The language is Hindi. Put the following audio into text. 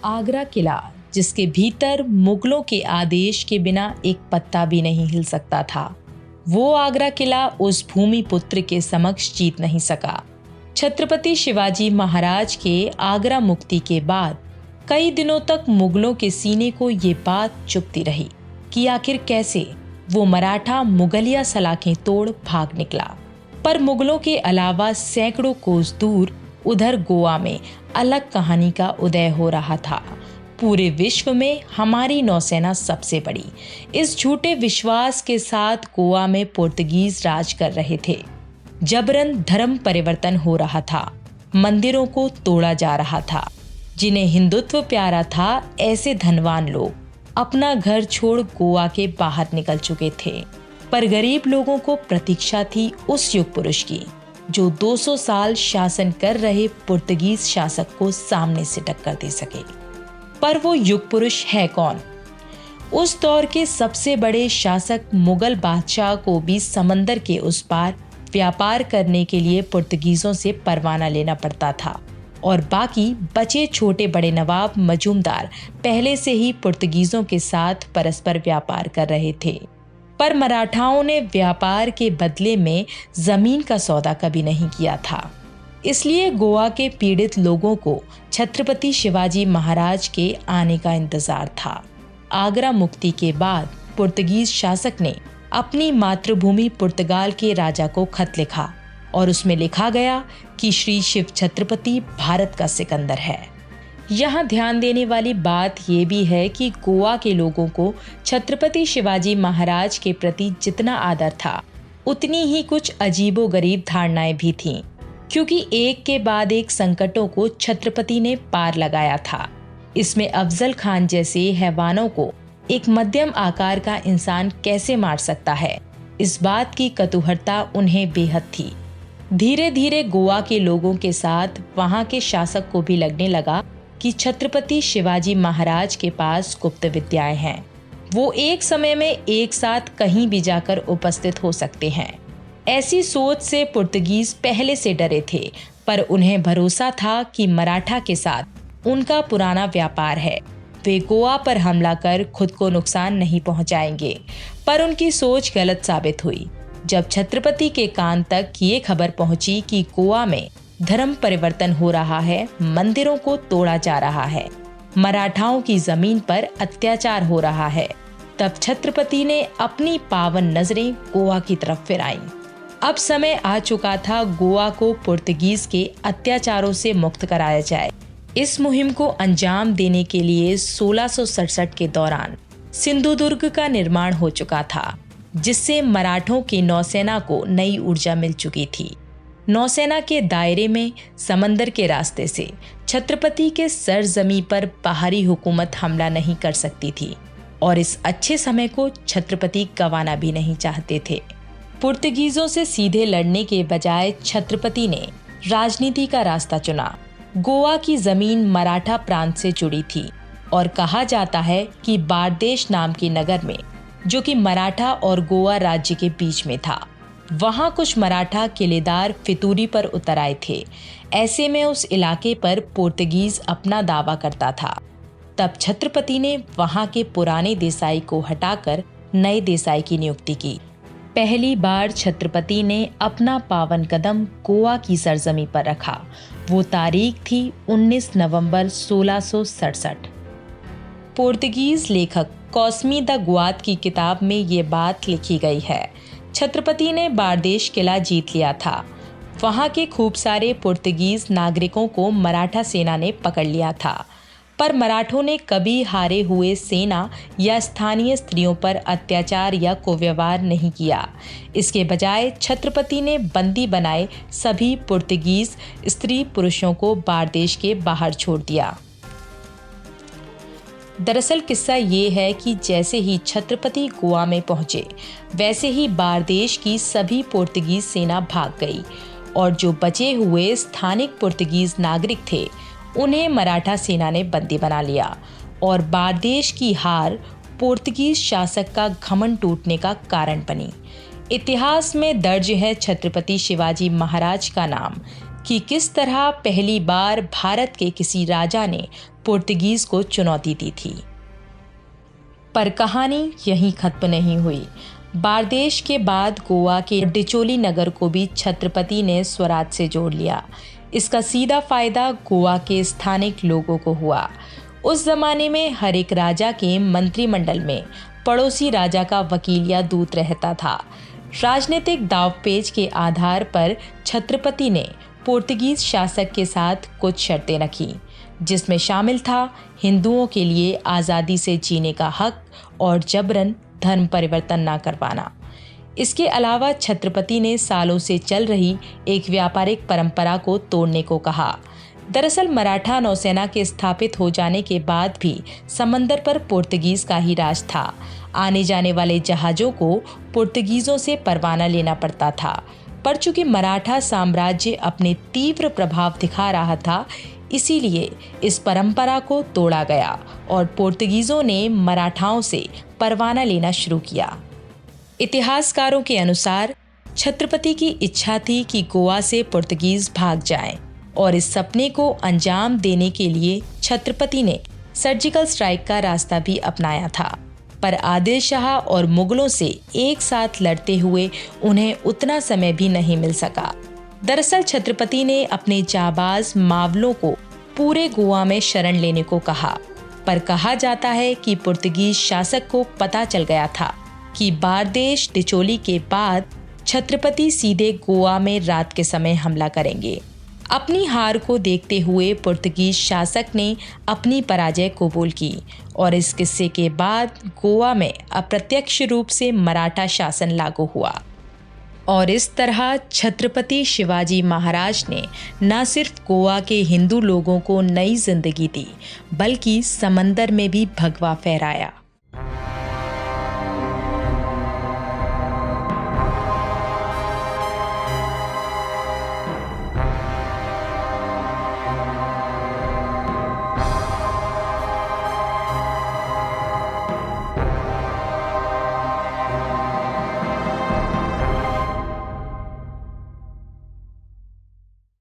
आगरा किला, जिसके भीतर मुगलों के आदेश के बिना एक पत्ता भी नहीं हिल सकता था, वो आगरा किला उस भूमि पुत्र के समक्ष जीत नहीं सका। छत्रपति शिवाजी महाराज के आगरा मुक्ति के बाद कई दिनों तक मुगलों के सीने को ये बात चुभती रही कि आखिर कैसे वो मराठा मुगलिया सलाखें तोड़ भाग निकला। पर मुगलों के अलावा सैकड़ों कोस दूर उधर गोवा में अलग कहानी का उदय हो रहा था। पूरे विश्व में हमारी नौसेना सबसे बड़ी, इस झूठे विश्वास के साथ गोवा में पुर्तगीज राज कर रहे थे। जबरन धर्म परिवर्तन हो रहा था, मंदिरों को तोड़ा जा रहा था। जिन्हें हिंदुत्व प्यारा था, ऐसे धनवान लोग अपना घर छोड़ गोवा के बाहर निकल चुके थे। पर गरीब लोगों को प्रतीक्षा थी उस युग पुरुष की जो 200 साल शासन कर रहे पुर्तगीज शासक को सामने से टक्कर दे सके। पर वो युग पुरुष है कौन? उस दौर के सबसे बड़े शासक मुगल बादशाह को भी समंदर के उस पार व्यापार करने के लिए पुर्तगीजों से परवाना लेना पड़ता था, और बाकी बचे छोटे बड़े नवाब मजूमदार पहले से ही पुर्तगीजों के साथ परस्पर व्यापार कर रहे थे। पर मराठाओं ने व्यापार के बदले में जमीन का सौदा कभी नहीं किया था। इसलिए गोवा के पीड़ित लोगों को छत्रपति शिवाजी महाराज के आने का इंतजार था। आगरा मुक्ति के बाद पुर्तगीज शासक ने अपनी मातृभूमि पुर्तगाल के राजा को खत लिखा, और उसमें लिखा गया कि श्री शिव छत्रपति भारत का सिकंदर है। यहाँ ध्यान देने वाली बात ये भी है कि गोवा के लोगों को छत्रपति शिवाजी महाराज के प्रति जितना आदर था, उतनी ही कुछ अजीबोगरीब धारणाएं भी थीं, क्योंकि एक के बाद एक संकटों को छत्रपति ने पार लगाया था। इसमें अफजल खान जैसे हैवानों को एक मध्यम आकार का इंसान कैसे मार सकता है, इस बात की कतूहरता उन्हें बेहद थी। धीरे धीरे गोवा के लोगों के साथ वहां के शासक को भी लगने लगा कि छत्रपति शिवाजी महाराज के पास गुप्त विद्याएं हैं। वो एक समय में एक साथ कहीं भी जाकर उपस्थित हो सकते हैं। ऐसी सोच से पुर्तगीज पहले से डरे थे, पर उन्हें भरोसा था कि मराठा के साथ उनका पुराना व्यापार है। वे गोवा पर हमला कर खुद को नुकसान नहीं पहुंचाएंगे। पर उनकी सोच गलत साबित हुई जब छत्रपति के कान तक ये खबर पहुंची कि गोवा में धर्म परिवर्तन हो रहा है, मंदिरों को तोड़ा जा रहा है, मराठाओं की जमीन पर अत्याचार हो रहा है। तब छत्रपति ने अपनी पावन नजरें गोवा की तरफ फिराईं। अब समय आ चुका था गोवा को पुर्तगीज के अत्याचारों से मुक्त कराया जाए। इस मुहिम को अंजाम देने के लिए 1667 के दौरान सिंधुदुर्ग का निर्माण हो चुका था, जिससे मराठों की नौसेना को नई ऊर्जा मिल चुकी थी। नौसेना के दायरे में समंदर के रास्ते से छत्रपति के सरजमी पर बाहरी हुकूमत हमला नहीं कर सकती थी, और इस अच्छे समय को छत्रपति गंवाना भी नहीं चाहते थे। पुर्तगीजों से सीधे लड़ने के बजाय छत्रपति ने राजनीति का रास्ता चुना। गोवा की जमीन मराठा प्रांत से जुड़ी थी, और कहा जाता है कि बारदेश नाम के नगर में, जो कि मराठा और गोवा राज्य के बीच में था, वहां कुछ मराठा किलेदार फितूरी पर उतर आए थे। ऐसे में उस इलाके पर पुर्तगीज अपना दावा करता था। तब छत्रपति ने वहां के पुराने देसाई को हटाकर नए देसाई की नियुक्ति की। पहली बार छत्रपति ने अपना पावन कदम गोवा की सरजमी पर रखा। वो तारीख थी 19 नवंबर 1667। पुर्तगीज लेखक कॉस्मी द गुआत की किताब में ये बात लिखी गई है। छत्रपति ने बारदेश किला जीत लिया था। वहां के खूब सारे पुर्तगीज नागरिकों को मराठा सेना ने पकड़ लिया था, पर मराठों ने कभी हारे हुए सेना या स्थानीय स्त्रियों पर अत्याचार या कुव्यवहार नहीं किया। इसके बजाय छत्रपति ने बंदी बनाए सभी पुर्तगीज स्त्री पुरुषों को बारदेश के बाहर छोड़ दिया। दरअसल किस्सा ये है कि जैसे ही छत्रपति गोवा में पहुंचे, वैसे ही बारदेश की सभी पुर्तगीज सेना भाग गई, और जो बचे हुए स्थानिक पुर्तगीज नागरिक थे, उन्हें मराठा सेना ने बंदी बना लिया। और बारदेश की हार पुर्तगीज शासक का घमंड टूटने का कारण बनी। इतिहास में दर्ज है छत्रपति शिवाजी महाराज का नाम, कि किस तरह पहली बार भारत के किसी राजा ने पुर्तगीज को चुनौती दी थी। पर कहानी यहीं खत्म नहीं हुई। बारदेश के बाद गोवा के डिचोली नगर को भी छत्रपति ने स्वराज से जोड़ लिया। इसका सीधा फायदा गोवा के स्थानिक लोगों को हुआ। उस जमाने में हर एक राजा के मंत्रिमंडल में पड़ोसी राजा का वकील या दूत रहता था। राजनीतिक दांवपेच के आधार पर छत्रपति ने पुर्तगीज शासक के साथ कुछ शर्तें रखी, जिसमें शामिल था हिंदुओं के लिए आज़ादी से जीने का हक और जबरन धर्म परिवर्तन न करवाना। इसके अलावा छत्रपति ने सालों से चल रही एक व्यापारिक परंपरा को तोड़ने को कहा। दरअसल मराठा नौसेना के स्थापित हो जाने के बाद भी समंदर पर पुर्तगीज का ही राज था। आने जाने वाले जहाज़ों को पुर्तगीजों से परवाना लेना पड़ता था। पर चूंकि मराठा साम्राज्य अपने तीव्र प्रभाव दिखा रहा था, इसीलिए इस परंपरा को तोड़ा गया और पुर्तगीजों ने मराठाओं से परवाना लेना शुरू किया। इतिहासकारों के अनुसार छत्रपति की इच्छा थी कि गोवा से पुर्तगीज भाग जाएं और इस सपने को अंजाम देने के लिए छत्रपति ने सर्जिकल स्ट्राइक का रास्ता भी अपनाया था। पर आदिल शाह और मुगलों से एक साथ लड़ते हुए उन्हें उतना समय भी नहीं मिल सका। दरअसल छत्रपति ने अपने जाबाज मावलों को पूरे गोवा में शरण लेने को कहा, पर कहा जाता है कि पुर्तगीज शासक को पता चल गया था कि बारदेश डिचोली के बाद छत्रपति सीधे गोवा में रात के समय हमला करेंगे। अपनी हार को देखते हुए पुर्तगीज शासक ने अपनी पराजय कबूल की और इस किस्से के बाद गोवा में अप्रत्यक्ष रूप से मराठा शासन लागू हुआ। और इस तरह छत्रपति शिवाजी महाराज ने न सिर्फ गोवा के हिंदू लोगों को नई जिंदगी दी, बल्कि समंदर में भी भगवा फहराया।